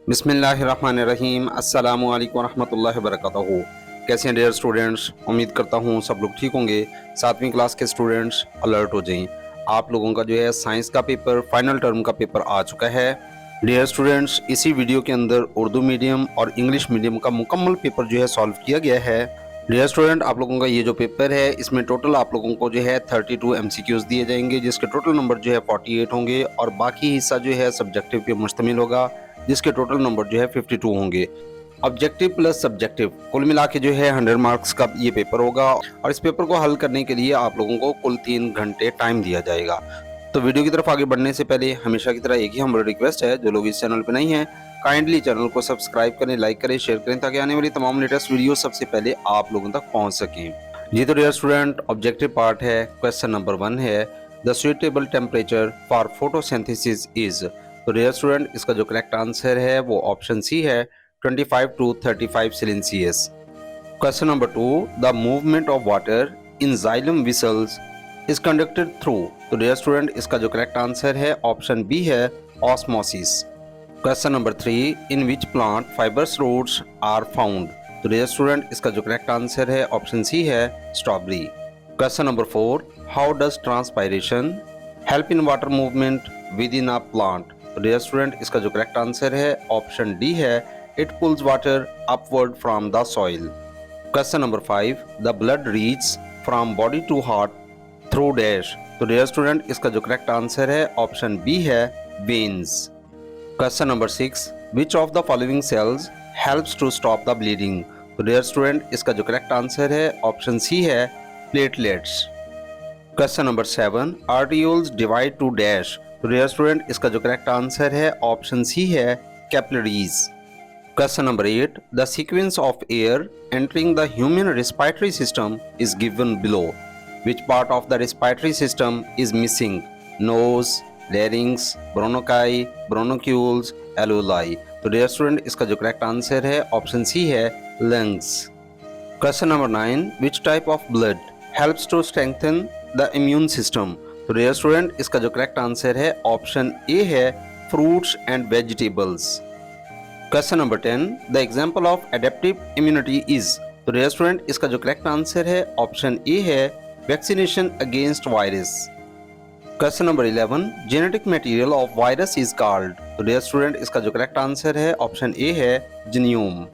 बिस्मिल्लाहिर्रहमानिर्रहीम अस्सलामु अलैकुम रहमतुल्लाहि वबरकातुहू। कैसे हैं डियर स्टूडेंट्स, उम्मीद करता हूँ सब लोग ठीक होंगे। 7वीं क्लास के स्टूडेंट्स अलर्ट हो जाएं। आप लोगों का जो है साइंस का पेपर, फाइनल टर्म का पेपर आ चुका है। डियर स्टूडेंट्स, इसी वीडियो के अंदर उर्दू मीडियम और इंग्लिश मीडियम का मुकम्मल पेपर जो है सॉल्व किया गया है। डियर स्टूडेंट, आप लोगों का ये जो पेपर है इसमें टोटल आप लोगों को जो है 32 MCQs दिए जाएंगे, जिसके टोटल नंबर जो है 48 होंगे और बाकी हिस्सा जो है सब्जेक्टिव पे मुश्तमिल होगा, जिसके टोटल नंबर जो है 52 होंगे। ऑब्जेक्टिव प्लस सब्जेक्टिव कुल मिला के जो है 100 मार्क्स का ये पेपर होगा और इस पेपर को हल करने के लिए आप लोगों को कुल 3 घंटे टाइम दिया जाएगा। तो वीडियो की तरफ आगे बढ़ने से पहले हमेशा की तरह एक ही हमारी रिक्वेस्ट है, जो लोग इस चैनल पे नहीं हैं काइंडली चैनल को सब्सक्राइब करें, लाइक करें, शेयर करें, ताकि आने वाली तमाम लेटेस्ट वीडियो सबसे पहले आप लोगों तक पहुंच सकें। ये तो डियर स्टूडेंट ऑब्जेक्टिव पार्ट है। क्वेश्चन नंबर 1 है, the suitable temperature for photosynthesis is. तो डियर स्टूडेंट, इसका जो करेक्ट आंसर है वो ऑप्शन सी है, 25 to 35 Celsius. Question number 2, the movement of water in xylem vessels is conducted through. तो dear student, इसका जो करेक्ट आंसर है ऑप्शन बी है, osmosis. Question number 3, in which plant fibres roots are found. तो dear student, इसका जो correct answer है option C है, strawberry. Question number 4, how does transpiration help in water movement within a plant. तो dear student, इसका जो correct answer है option D है, it pulls water upward from the soil. Question number 5, the blood reach from body to heart through dash. तो dear student, इसका जो correct answer है option B है, veins. Question number 6, which of the following cells helps to stop the bleeding. तो dear student, इसका जो correct answer है option C है, platelets. Question number 7, arterioles divide to dash. तो डियर स्टूडेंट, इसका जो करेक्ट आंसर है ऑप्शन सी है, capillaries. Question number 8, the sequence of air entering the human respiratory system is given below. Which part of the respiratory system is missing. Nose, larynx, bronchi, bronchioles, alveoli. तो dear student, इसका जो correct answer है option C है, lungs. Question number 9, which type of blood helps to strengthen the immune system. तो dear student, इसका जो correct answer है option A है, fruits and vegetables. Question number 10, the example of adaptive immunity is. तो dear student, इसका जो correct answer है option A है, vaccination against virus. Question number 11, genetic material of virus is called. तो dear student, इसका जो correct answer है option A है, genome.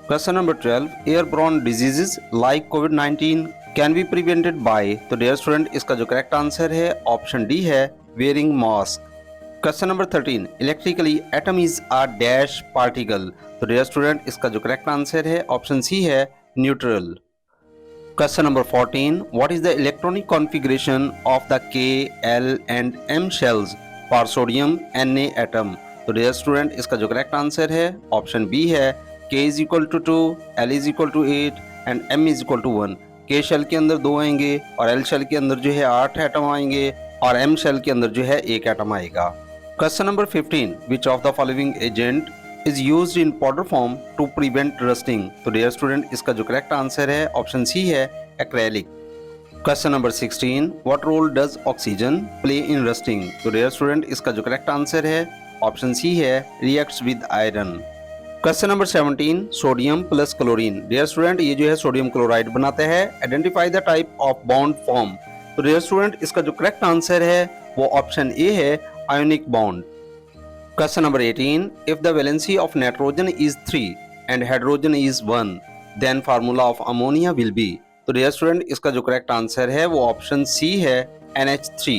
Question number 12, airborne diseases like कोविड-19 कैन बी प्रिवेंटेड बाय। तो dear student, इसका जो करेक्ट आंसर है ऑप्शन डी है, wearing mask. Question number 13, electrically atom is a dash particle. तो डियर स्टूडेंट, इसका जो करेक्ट आंसर है ऑप्शन सी है, neutral. Question number 14, what is the electronic configuration of the K, L and M shells for sodium Na atom. तो dear student, इसका जो correct answer है option B है, K is equal to 2, L is equal to 8 and M is equal to 1। K shell के अंदर 2 आएंगे और L shell के अंदर जो है 8 एटम आएंगे और M शेल के अंदर जो है 1 एटम आएगा। Question number 15, which of the following agent is used in powder form to prevent rusting. तो डियर स्टूडेंट, इसका जो करेक्ट आंसर है ऑप्शन सी है, acrylic. Question number 16, what role does oxygen play in rusting. तो dear student, इसका जो correct answer है option C है, reacts with iron. Question number 17, sodium plus chlorine. Dear student, ये जो है सोडियम क्लोराइड बनाते हैं। Identify the type of bond form. तो डियर स्टूडेंट, इसका जो करेक्ट आंसर है वो ऑप्शन ए है, ionic bond. Question number 18, if the valency of nitrogen is 3 and hydrogen is 1, then formula of ammonia will be। तो dear student, इसका जो correct answer है वो ऑप्शन सी है, NH3।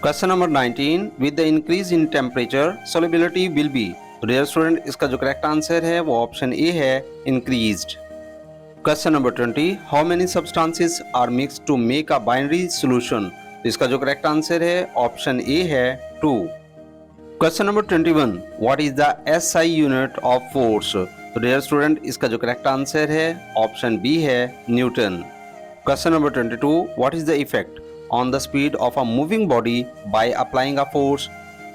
Question number 19, with the increase in temperature solubility will be। तो dear student, इसका जो correct answer है वो ऑप्शन ए है, increased। Question number 20, how many substances are mixed to make a binary solution। तो इसका जो करेक्ट आंसर है ऑप्शन ए है, 2। Question number 21, what is the SI unit of force. तो डियर स्टूडेंट, इसका जो करेक्ट आंसर है ऑप्शन बी है, Newton. Question number 22, what is the effect on the speed of a moving body by applying a force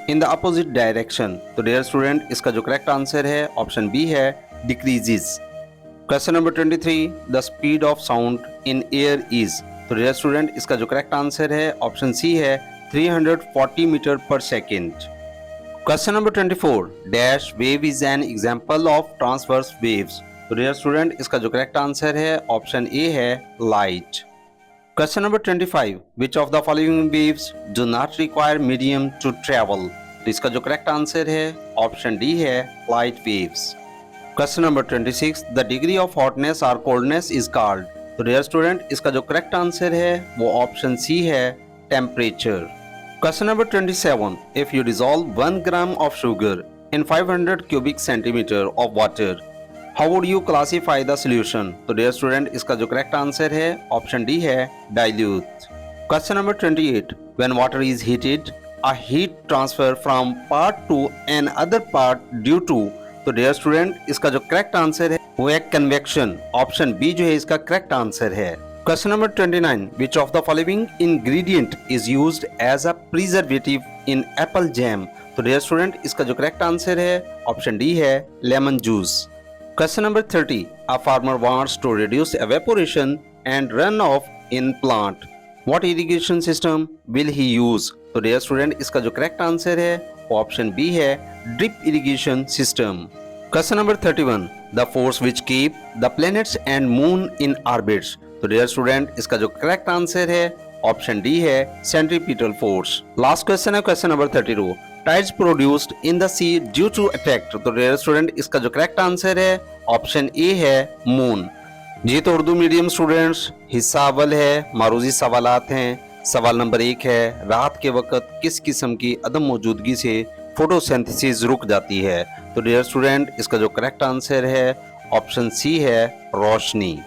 in the opposite direction. तो dear student, इसका जो correct answer है option B है, decreases. Question number 23, the speed of sound in air is. तो dear student, इसका जो correct answer है option C है, 340 metre per second. Question number 24, dash wave is an example of transverse waves. तो dear student, इसका जो correct answer है option A है light. Question number 25, which of the following waves do not require medium to travel. तो इसका जो correct answer है option D है light waves. Question number 26, the degree of hotness और कोल्डनेस इज कॉल्ड। तो dear student, इसका जो correct answer है वो ऑप्शन सी है temperature. Question number 27. If you dissolve 1 gram of sugar in 500 cubic centimeter of water, how would you classify the solution? तो dear student, इसका जो correct answer है option D है dilute. Question number 28. When water is heated, a heat transfer from part to another part due to, तो dear student, इसका जो correct answer है वो है convection. Option B जो है इसका correct answer है। Question number 29. Which of the following ingredient is used as a preservative in apple jam? तो dear student, इसका जो correct answer है option D है lemon juice. Question number 30. A farmer wants to reduce evaporation and runoff in plant. What irrigation system will he use? तो dear student, इसका जो correct answer है option B है drip irrigation system. Question number 31. The force which keep the planets and moon in orbits. तो dear student, इसका जो correct answer है option D है सेंट्रीपिटल फोर्स। लास्ट क्वेश्चन है question number 32। Tides produced in the sea due to attract. तो dear student, इसका जो correct answer है ऑप्शन ए है मून। जी तो उर्दू मीडियम स्टूडेंट्स, हिस्सा अव्वल है मारूजी सवालात हैं। सवाल नंबर 1 है, रात के वक्त किस किस्म की अदम मौजूदगी से फोटोसिंथेसिस रुक जाती है। तो डियर स्टूडेंट, इसका जो करेक्ट आंसर है ऑप्शन सी है रोशनी।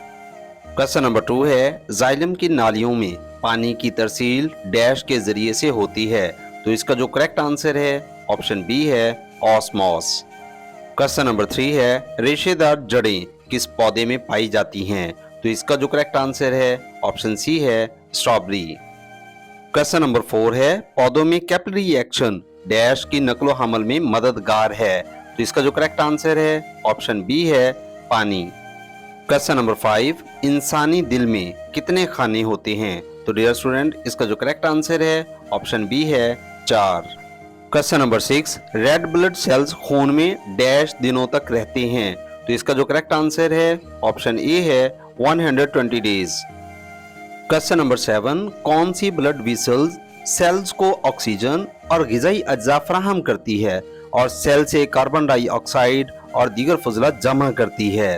क्वेश्चन नंबर 2 है, जाइलम की नालियों में पानी की तरसील डैश के जरिए से होती है। तो इसका जो करेक्ट आंसर है ऑप्शन बी है ऑस्मॉस। क्वेश्चन नंबर 3 है, रेशेदार जड़ें किस पौधे में पाई जाती हैं। तो इसका जो करेक्ट आंसर है ऑप्शन सी है स्ट्रॉबेरी। क्वेश्चन नंबर 4 है, पौधों में कैपिलरी एक्शन डैश की नकलो हमल में मददगार है। तो इसका जो करेक्ट आंसर है ऑप्शन बी है पानी। क्वेश्चन नंबर 5, इंसानी दिल में कितने खाने होते हैं। तो डियर स्टूडेंट, इसका जो करेक्ट आंसर है ऑप्शन बी है 4। Question number 6, red blood cells खून में डैश दिनों तक रहते हैं। तो इसका जो करेक्ट आंसर है ऑप्शन ए है 120 डेज। क्वेश्चन नंबर 7, कौन सी ब्लड वेसल्स सेल्स को ऑक्सीजन और ग़िज़ाई अज्जा फराहम करती है और सेल से कार्बन डाइऑक्साइड और दीगर फजला जमा करती है।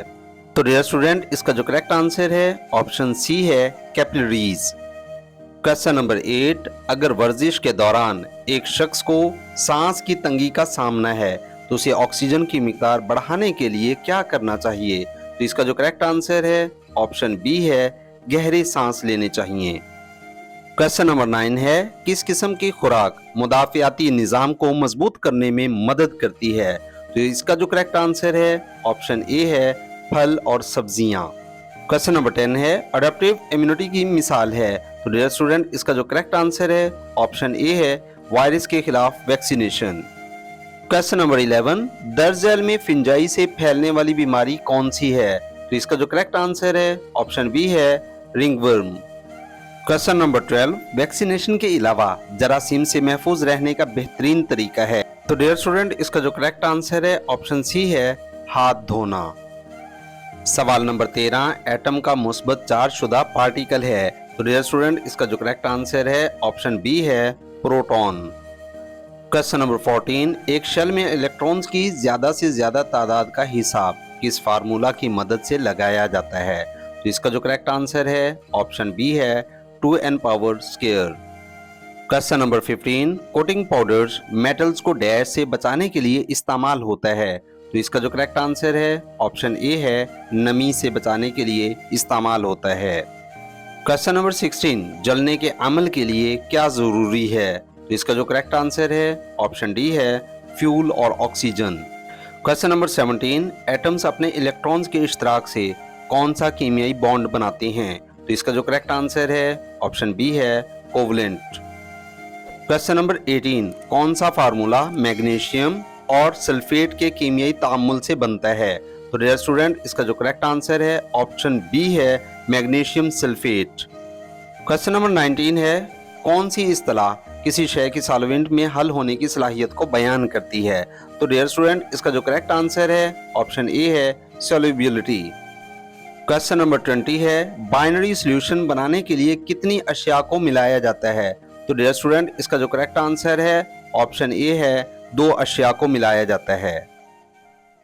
तो डियर स्टूडेंट, इसका जो करेक्ट आंसर है ऑप्शन सी है कैपिलरीज। क्वेश्चन नंबर 8, अगर वर्जिश के दौरान एक शख्स को सांस की तंगी का सामना है तो उसे ऑक्सीजन की मिकदार बढ़ाने के लिए क्या करना चाहिए। तो इसका जो करेक्ट आंसर है ऑप्शन बी है गहरे सांस लेने चाहिए। क्वेश्चन नंबर 9 है, किस किस्म की खुराक मुदाफ़ियाती निज़ाम को मजबूत करने में मदद करती है। तो इसका जो करेक्ट आंसर है ऑप्शन ए है फल और सब्जियां। क्वेश्चन नंबर 10 है, अडेप्टिव इम्यूनिटी की मिसाल है। तो डियर स्टूडेंट, इसका जो करेक्ट आंसर है ऑप्शन ए है वायरस के खिलाफ वैक्सीनेशन। क्वेश्चन नंबर 11, दरअसल में फिंजाई से फैलने वाली बीमारी कौन सी है। तो इसका जो करेक्ट आंसर है ऑप्शन बी है रिंगवर्म। क्वेश्चन नंबर 12, वैक्सीनेशन के अलावा जरासीम से महफूज रहने का बेहतरीन तरीका है। तो डियर स्टूडेंट, इसका जो करेक्ट आंसर है ऑप्शन सी है हाथ धोना। सवाल नंबर 13, एटम का मुस्बत चार्ज शुदा पार्टिकल है। तो डियर स्टूडेंट, इसका जो करेक्ट आंसर है ऑप्शन बी है प्रोटॉन। क्वेश्चन नंबर 14, एक शेल में इलेक्ट्रॉन्स की ज्यादा से ज्यादा तादाद का हिसाब किस फार्मूला की मदद से लगाया जाता है। तो इसका जो करेक्ट आंसर है ऑप्शन बी है 2n power square. Question number 15, coating powders metals को डैश से बचाने के लिए इस्तेमाल होता है। तो इसका जो करेक्ट आंसर है ऑप्शन ए है नमी से बचाने के लिए इस्तेमाल होता है। क्वेश्चन नंबर 16, जलने के अमल के लिए क्या जरूरी है। तो इसका जो करेक्ट आंसर है ऑप्शन डी है फ्यूल और ऑक्सीजन। क्वेश्चन नंबर 17, एटम्स अपने इलेक्ट्रॉन्स के इश्तराक से कौन सा कीमियाई बॉन्ड बनाते हैं। तो इसका जो करेक्ट आंसर है ऑप्शन बी है कोवलेंट। क्वेश्चन नंबर 18, कौन सा फार्मूला मैग्नीशियम और सल्फेट के कीमियाई तामुल से बनता है। तो डियर स्टूडेंट, इसका जो करेक्ट आंसर है ऑप्शन बी है मैग्नीशियम सल्फेट। क्वेश्चन नंबर 19 है, कौन सी इस्तिलाह किसी शय की सॉल्वेंट में हल होने की सलाहियत को बयान करती है। तो डियर स्टूडेंट, इसका जो करेक्ट आंसर है ऑप्शन ए है सॉल्युबिलिटी। क्वेश्चन नंबर 20 है, बाइनरी सॉल्यूशन बनाने के लिए कितनी अशिया को मिलाया जाता है? तो डियर स्टूडेंट, इसका जो करेक्ट आंसर है ऑप्शन ए है 2 अशिया को मिलाया जाता है।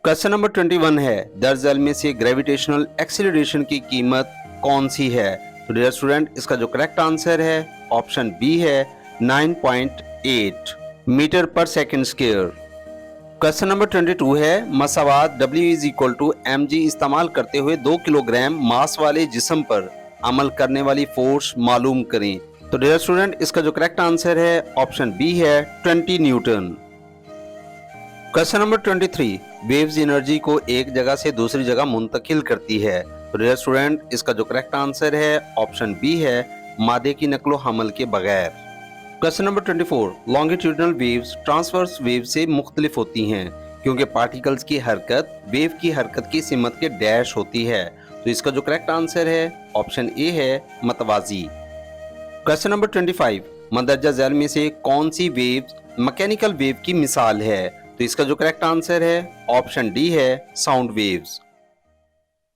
क्वेश्चन नंबर 21 है, दरअसल में से ग्रेविटेशनल एक्सीलरेशन की कीमत कौन सी है? तो डियर स्टूडेंट, इसका जो करेक्ट आंसर है ऑप्शन बी है 9.8 मीटर पर सेकंड स्क्वायर। क्वेश्चन नंबर 22 है, मसावात W=mg इस्तेमाल करते हुए 2 किलोग्राम मास वाले जिस्म पर अमल करने वाली फोर्स मालूम करें। तो डियर स्टूडेंट, इसका जो करेक्ट आंसर है ऑप्शन बी है 20 Newton. Question number 23, waves energy को एक जगह से दूसरी जगह मुंतकिल करती है। तो डियर स्टूडेंट, इसका जो करेक्ट आंसर है ऑप्शन बी है मादे की नकलो हमल के बगैर। Question number 24, longitudinal waves transverse wave से मुख्तलिफ होती हैं क्योंकि पार्टिकल्स की हरकत वेव की हरकत की सिमत के डैश होती है। तो इसका जो करेक्ट आंसर है ऑप्शन ए है मतवाजी। क्वेश्चन नंबर 25, मंदरजा झैल में से कौन सी वेव मैकेनिकल वेव की मिसाल है? तो इसका जो करेक्ट आंसर है ऑप्शन डी है साउंड वेव्स।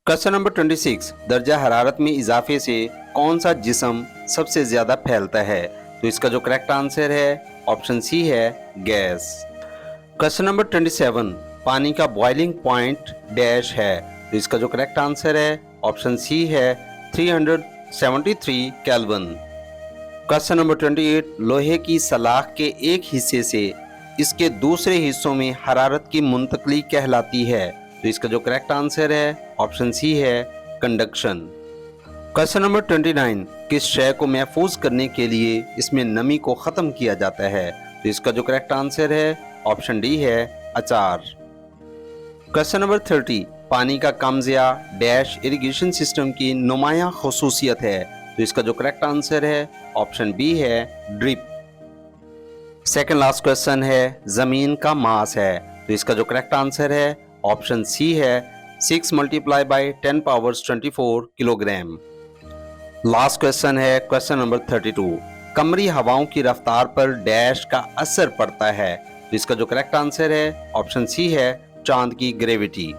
क्वेश्चन नंबर 26, दर्जा हरारत में इजाफे से कौन सा जिस्म सबसे ज्यादा फैलता है? तो इसका जो करेक्ट आंसर है ऑप्शन सी है गैस। क्वेश्चन नंबर 27, पानी का बॉइलिंग पॉइंट डैश है। तो इसका जो करेक्ट आंसर है ऑप्शन सी है 373 केल्विन। क्वेश्चन नंबर 28, लोहे की सलाख के एक हिस्से से इसके दूसरे हिस्सों में हरारत की मुंतकली कहलाती है। तो इसका जो करेक्ट आंसर है ऑप्शन सी है कंडक्शन। क्वेश्चन नंबर 29, किस शय को महफूज करने के लिए इसमें नमी को ख़त्म किया जाता है? तो इसका जो करेक्ट आंसर है ऑप्शन डी है अचार। क्वेश्चन नंबर 30, पानी का कमज़िया डैश इरिगेशन सिस्टम की नुमाया खसूसियत है। तो इसका जो करेक्ट आंसर है ऑप्शन बी है ड्रिप। सेकेंड लास्ट क्वेश्चन है, ज़मीन का मास है। तो इसका जो करेक्ट आंसर है ऑप्शन सी है 6 × 10⁻24 किलोग्राम। लास्ट क्वेश्चन है क्वेश्चन नंबर 32, कमरी हवाओं की रफ्तार पर डैश का असर पड़ता है। तो इसका जो करेक्ट आंसर है ऑप्शन सी है चांद की ग्रेविटी।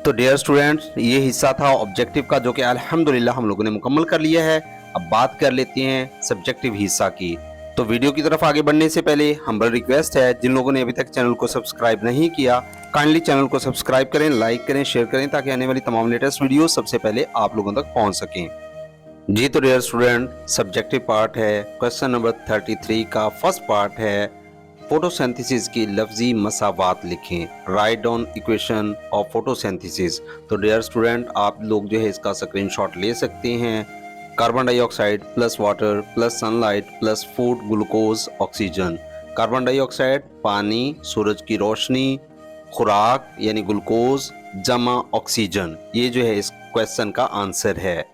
तो डियर स्टूडेंट्स, ये हिस्सा था ऑब्जेक्टिव का जो कि अल्हम्दुलिल्लाह हम लोगों ने मुकम्मल कर लिया है। अब बात कर लेते हैं सब्जेक्टिव हिस्सा की। तो वीडियो की तरफ आगे बढ़ने से पहले हम्बल रिक्वेस्ट है, जिन लोगों ने अभी तक चैनल को सब्सक्राइब नहीं किया काइंडली चैनल को सब्सक्राइब करें, लाइक करें, शेयर करें ताकि आने वाली तमाम लेटेस्ट वीडियो सबसे पहले आप लोगों तक पहुंच सकें। जी तो डियर स्टूडेंट, सब्जेक्टिव पार्ट है क्वेश्चन नंबर 33 का फर्स्ट पार्ट है फोटोसिंथेसिस की लफ्जी मसावात लिखें, write down equation of photosynthesis. तो डियर स्टूडेंट, आप लोग जो है इसका स्क्रीनशॉट ले सकते हैं। Carbon dioxide plus water plus sunlight plus food glucose oxygen. Carbon dioxide पानी, सूरज की रोशनी, खुराक यानी ग्लूकोज जमा ऑक्सीजन। ये जो है इस क्वेश्चन का आंसर है।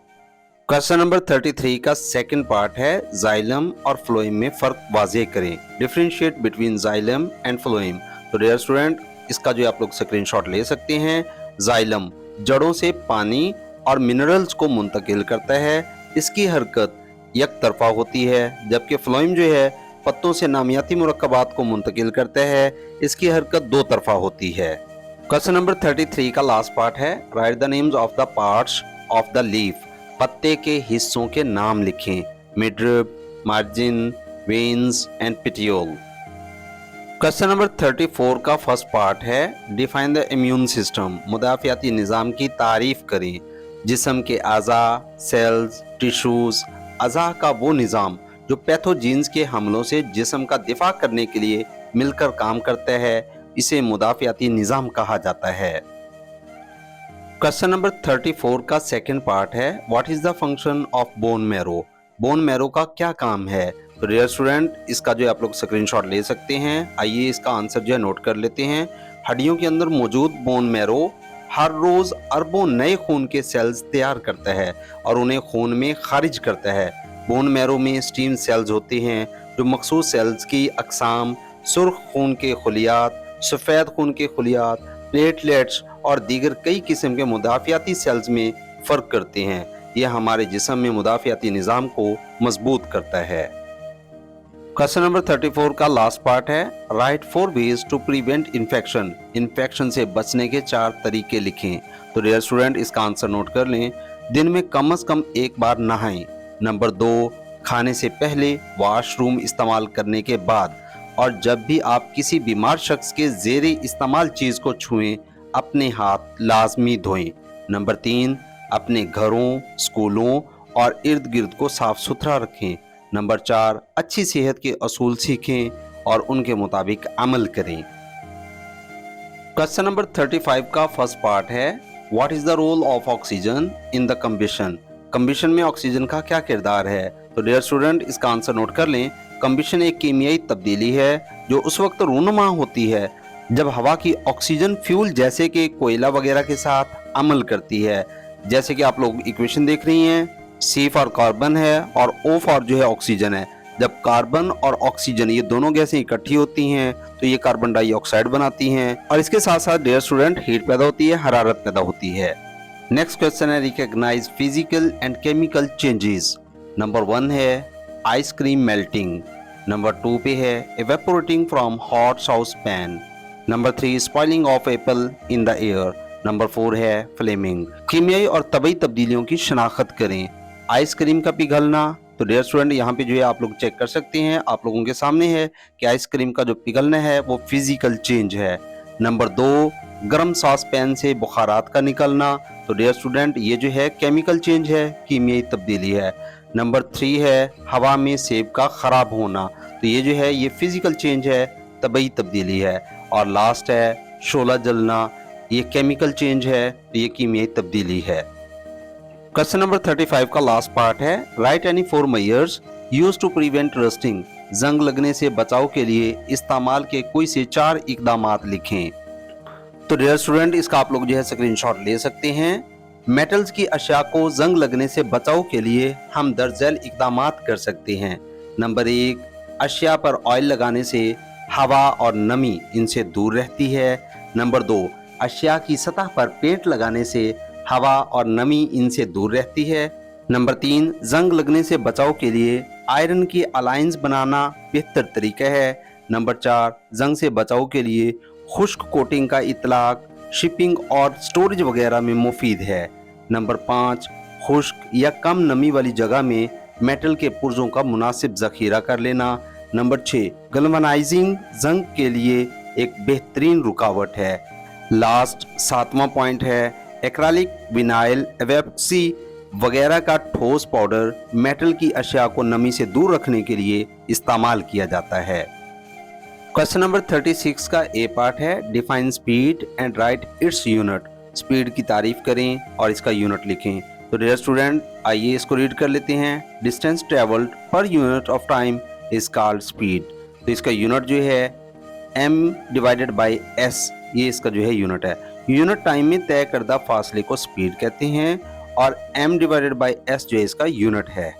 क्वेश्चन नंबर 33 का सेकंड पार्ट है जाइलम और फ्लोएम में फर्क वाज़ेह करें, differentiate between xylem and phloem. तो डियर स्टूडेंट, इसका जो आप लोग स्क्रीनशॉट ले सकते हैं। जाइलम जड़ों से पानी और मिनरल्स को मुंतकिल करता है, इसकी हरकत एक तरफा होती है, जबकि फ्लोएम जो है पत्तों से नामियाती मुरक्कबात को मुंतकिल करता है, इसकी हरकत दो तरफा होती है। क्वेश्चन नंबर 33 का लास्ट पार्ट है right the names of the parts of the leaf, पत्ते के हिस्सों के नाम लिखें, midrib, margin, veins and petiole. Question number 34 का फर्स्ट पार्ट है डिफाइन द इम्यून सिस्टम, मुदाफ़ियाती निज़ाम की तारीफ करें, जिस्म के आज़ा, सेल्स, टिश्यूज। अज़ा का वो निज़ाम जो पैथोजीन्स के हमलों से जिस्म का दिफा करने के लिए मिलकर काम करता है, इसे मुदाफ़ियाती निज़ाम कहा जाता है। क्वेश्चन नंबर 34 का सेकंड पार्ट है what is the function of bone marrow, bone marrow का क्या काम है। तो डियर स्टूडेंट, इसका जो आप लोग स्क्रीनशॉट ले सकते हैं। आइए इसका आंसर जो है नोट कर लेते हैं। हड्डियों के अंदर मौजूद बोन मैरो हर रोज अरबों नए खून के सेल्स तैयार करता है और उन्हें खून में खारिज करता है। बोन मैरो में स्टीम सेल्स होते हैं जो मखसूस सेल्स की अकसाम, सुर्ख खून के खुलियात, सफ़ेद खून के खुलियात, प्लेटलेट्स और दीगर कई किस्म के मुदाफ़ियाती सेल्स में फ़र्क करते हैं। यह हमारे जिस्म में मुदाफ़ियाती निज़ाम को मजबूत करता है। क्वेश्चन नंबर 34 का लास्ट पार्ट है, write 4 ways to prevent infection. Infection से बचने के 4 तरीके लिखें। तो डियर स्टूडेंट, इसका आंसर नोट कर लें। दिन में कम से कम एक बार नहाएं। नंबर 2, खाने से पहले, वॉशरूम इस्तेमाल करने के बाद, और जब भी आप किसी बीमार शख्स के ज़ेरे इस्तेमाल चीज़ को छुएं, अपने हाथ लाजमी धोएं। नंबर 3, अपने घरों, स्कूलों और इर्द गिर्द को साफ सुथरा रखें। नंबर 4, अच्छी सेहत के असूल सीखें और उनके मुताबिक अमल करें। क्वेश्चन नंबर 35 का फर्स्ट पार्ट है, what is the role of oxygen in the combustion. Combustion में ऑक्सीजन का क्या किरदार है। तो डियर स्टूडेंट, इसका आंसर नोट कर लें। कम्बिशन एक कीमियाई तब्दीली है जो उस वक्त रूनुमा होती है जब हवा की ऑक्सीजन फ्यूल जैसे कि कोयला वगैरह के साथ अमल करती है। जैसे कि आप लोग इक्वेशन देख रही हैं, C फॉर कार्बन है और O फॉर जो है ऑक्सीजन है। जब कार्बन और ऑक्सीजन ये दोनों गैसें इकट्ठी होती हैं तो ये कार्बन डाइऑक्साइड बनाती हैं और इसके साथ साथ डियर स्टूडेंट हीट पैदा होती है, हरारत पैदा होती है। नेक्स्ट क्वेश्चन है, recognise physical and chemical changes. Number 1 है आइसक्रीम मेल्टिंग। नंबर 2 पे है evaporating from hot saucepan. Number 3 spoiling of apple in the air. Number 4 है फ्लेमिंग। कीमियाई और तबई तब्दीलियों की शनाख्त करें। आइसक्रीम का पिघलना, तो डियर स्टूडेंट यहाँ पे जो है आप लोग चेक कर सकते हैं, आप लोगों के सामने है कि आइसक्रीम का जो पिघलना है वो फिजिकल चेंज है। नंबर 2, गर्म सॉस पैन से बुखारात का निकलना, तो डियर स्टूडेंट ये जो है केमिकल चेंज है, कीमियाई तब्दीली है। नंबर 3 है हवा में सेब का खराब होना, तो ये जो है ये फिजिकल चेंज है, तबई तब्दीली है। और लास्ट है शोला जलना, ये केमिकल चेंज है, तो ये कीमियाई तब्दीली है। क्वेश्चन नंबर 35 का लास्ट पार्ट है, write any 4 measures used to prevent rusting. जंग लगने से बचाव के लिए इस्तेमाल के कोई से 4 इकदामात लिखें। तो डियर स्टूडेंट, इसका आप लोग जो है स्क्रीनशॉट ले सकते हैं। मेटल्स की अशिया को जंग लगने से बचाव के लिए हम दर्जैल इकदामात कर सकते हैं। नंबर 1, अशिया पर ऑयल लगाने से हवा और नमी इनसे दूर रहती है। नंबर 2, अशिया की सतह पर पेंट लगाने से हवा और नमी इनसे दूर रहती है। नंबर 3, जंग लगने से बचाव के लिए आयरन की अलायंस बनाना बेहतर तरीका है। नंबर 4, जंग से बचाव के लिए खुश्क कोटिंग का इतलाक शिपिंग और स्टोरेज वगैरह में मुफीद है। नंबर 5, खुश्क या कम नमी वाली जगह में मेटल के पुर्जों का मुनासिब जखीरा कर लेना। नंबर 6, गल्वनाइजिंग जंग के लिए एक बेहतरीन रुकावट है। लास्ट 7वां पॉइंट है, एक्रालिक विनाइल एवेप्सी वगैरह का ठोस पाउडर मेटल की अशिया को नमी से दूर रखने के लिए इस्तेमाल किया जाता है। क्वेश्चन नंबर 36 का ए पार्ट है, define speed and right its unit. Speed की तारीफ करें और इसका यूनिट लिखें। तो डियर स्टूडेंट, आइए इसको रीड कर लेते हैं। Distance travelled per unit of time is called speed. तो इसका यूनिट जो है m/s, ये इसका जो है यूनिट है। यूनिट टाइम में तय करदा फासले को स्पीड कहते हैं और m/s जो है इसका यूनिट है।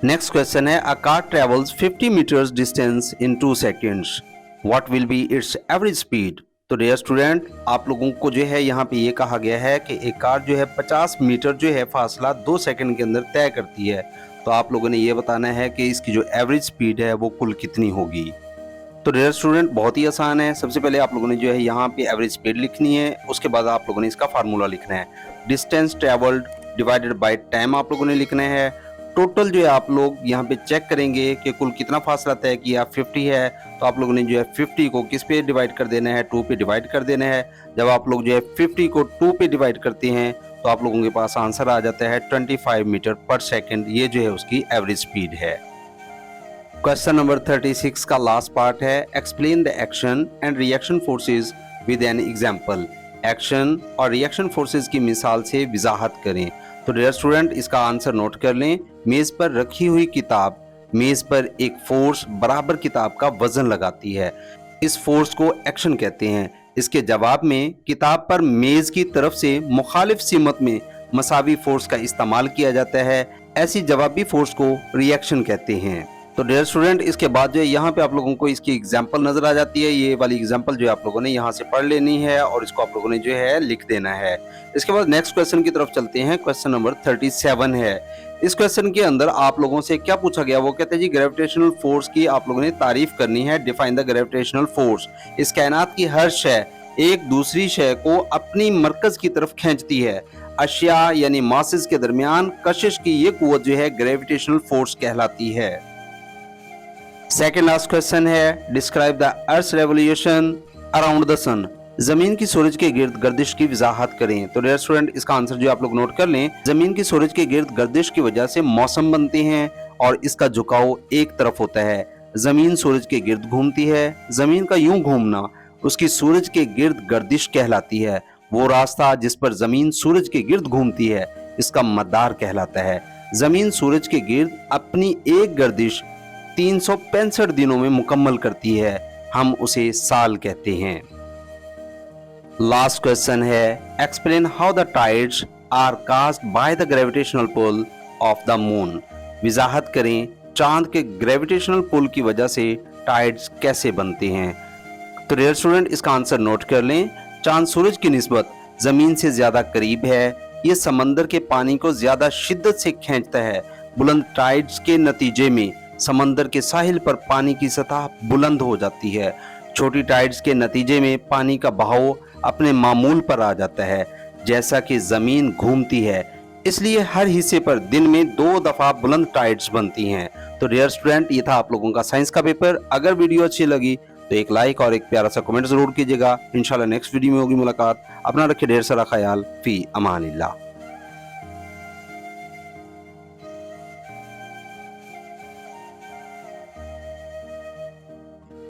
नेक्स्ट क्वेश्चन है, a car travels 50 metres distance in 2 seconds, what will be its average speed. तो डियर स्टूडेंट, आप लोगों को जो है यहाँ पे ये कहा गया है कि एक कार जो है 50 मीटर जो है फासला 2 सेकंड के अंदर तय करती है। तो आप लोगों ने ये बताना है कि इसकी जो एवरेज स्पीड है वो कुल कितनी होगी। तो डियर स्टूडेंट, बहुत ही आसान है। सबसे पहले आप लोगों ने जो है यहाँ पे एवरेज स्पीड लिखनी है, उसके बाद आप लोगों ने इसका फार्मूला लिखना है। Distance travelled divided by time आप लोगों ने लिखना है। टोटल जो है आप लोग यहाँ पे चेक करेंगे कि कुल कितना फासला तय किया, 50 है, तो आप लोगों ने जो है 50 को किस पे डिवाइड कर देना है, 2 पे डिवाइड कर देना है। जब आप लोग जो है 50 को 2 पे डिवाइड करते हैं तो आप लोगों के पास आंसर आ जाता है 25 मीटर पर सेकेंड। ये जो है उसकी एवरेज स्पीड है। क्वेश्चन नंबर 36 का लास्ट पार्ट है, explain the action and reaction forces with an example. Action और रिएक्शन फोर्सेस की मिसाल से वजाहत करें। तो डियर स्टूडेंट, इसका आंसर नोट कर लें। मेज पर रखी हुई किताब, मेज पर एक फोर्स बराबर किताब का वजन लगाती है, इस फोर्स को एक्शन कहते हैं। इसके जवाब में किताब पर मेज की तरफ से मुखालिफ सिमत में मसावी फोर्स का इस्तेमाल किया जाता है, ऐसी जवाबी फोर्स को रिएक्शन कहते हैं। तो डियर स्टूडेंट, इसके बाद जो है यहाँ पे आप लोगों को इसकी एग्जांपल नजर आ जाती है। ये वाली एग्जांपल जो है आप लोगों ने यहाँ से पढ़ लेनी है और इसको आप लोगों ने जो है लिख देना है। इसके बाद नेक्स्ट क्वेश्चन की तरफ चलते हैं। क्वेश्चन नंबर 37 है, इस क्वेश्चन के अंदर आप लोगों से क्या पूछा गया, वो कहते हैं जी ग्रेविटेशनल फोर्स की आप लोगों ने तारीफ करनी है। Define the gravitational force. इस कायनात की हर शय एक दूसरी शय को अपनी मरकज की तरफ खींचती है। अशिया यानी मासेस के दरमियान कशिश की ये कुव्वत जो है ग्रेविटेशनल फोर्स कहलाती है। सेकेंड लास्ट क्वेश्चन है, describe the earth revolution around the sun. जमीन की सूरज के गिर्द गर्दिश की वजाहत करें। तो डियर स्टूडेंट, इसका आंसर जो आप लोग नोट कर लें, जमीन की सूरज के गिर्द गर्दिश की वजह से मौसम बनते हैं और इसका झुकाव एक तरफ होता है। जमीन सूरज के गिर्द घूमती है। जमीन का यूं घूमना उसकी सूरज के गिर्द गर्दिश कहलाती है। वो रास्ता जिस पर जमीन सूरज के गिर्द घूमती है इसका मदार कहलाता है। जमीन सूरज के गिर्द अपनी एक गर्दिश 365 दिनों में मुकम्मल करती है। हम उसे साल कहते हैं। लास्ट क्वेश्चन है, explain how the tides are caused by the gravitational pull of the moon. वजाहत करें चांद के ग्रेविटेशनल पुल की वजह से टाइड्स कैसे बनते हैं। तो डियर स्टूडेंट, इसका आंसर नोट कर लें। चांद सूरज की निस्बत जमीन से ज्यादा करीब है। ये समंदर के पानी को ज्यादा शिद्दत से खींचता है। बुलंद टाइड्स के नतीजे में समंदर के साहिल पर पानी की सतह बुलंद हो जाती है। छोटी टाइड्स के नतीजे में पानी का बहाव अपने मामूल पर आ जाता है। जैसा कि जमीन घूमती है इसलिए हर हिस्से पर दिन में 2 दफा बुलंद टाइड्स बनती हैं। तो डियर स्टूडेंट, ये था आप लोगों का साइंस का पेपर। अगर वीडियो अच्छी लगी तो एक लाइक और एक प्यारा सा कमेंट जरूर कीजिएगा। इंशाल्लाह नेक्स्ट वीडियो में होगी मुलाकात। अपना रखिए ढेर सारा ख्याल। फी अमानिल्लाह।